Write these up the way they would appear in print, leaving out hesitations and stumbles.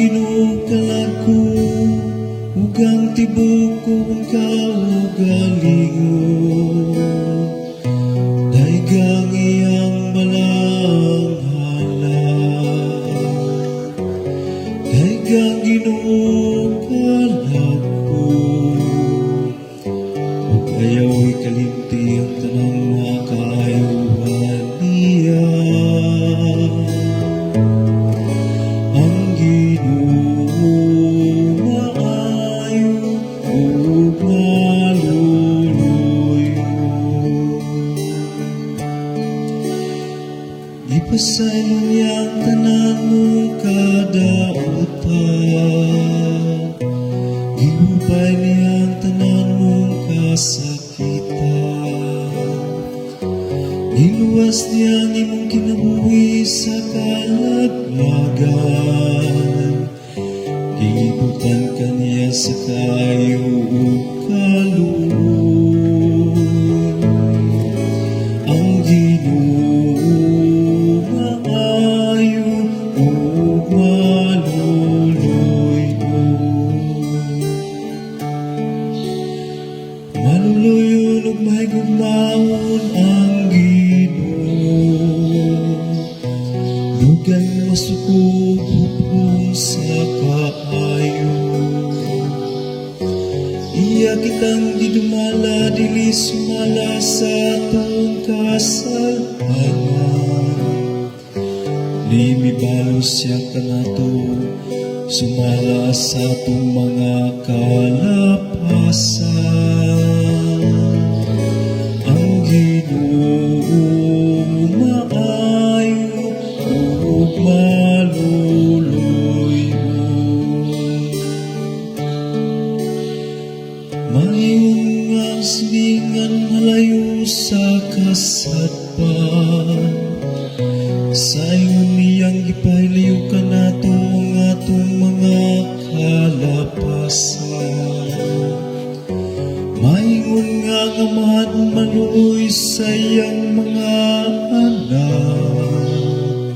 Ginoo kalako ugang tibok kong kaugalingon, daigang iyang malanghala. Daigang Ginoo kalako ug ayaw ikalimti ang tanang mga kaayuhan niya. Ang Ginoo maayo ug maluluyo, ipasaylo niya ang tanan mong kadaotan, gihupay niya ang tanan mong kasakitan. Niluwas niya ang imong kinabuhi sa kalaglagan, giibutan ka niya sa kayo ug kaluoy. Ang Ginoo maayo ug maluluyo, maluluyo ug mahigugmaon ang dugang masukog hukong sa kaayo. Iya kitang didumala dili sumala sa atong kasalanan, ni mibalos siya kanato sumala sa atong mga kalapasan. Ang Ginoo maayo ug maluluyo, maayong nga silingan halayo sa kasadpan. Sayon niyang gipahiliw ka nato ang atong mga kalapasan. Maingon nga ngamahan maluoy sa iyang mga anak.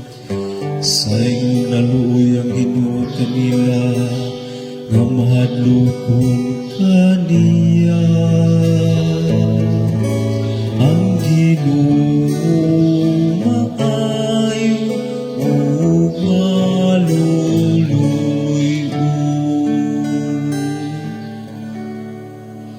Sayon naluoy ang Ginoo kanila, nga mahadlokon kaniya. Ang Ginoo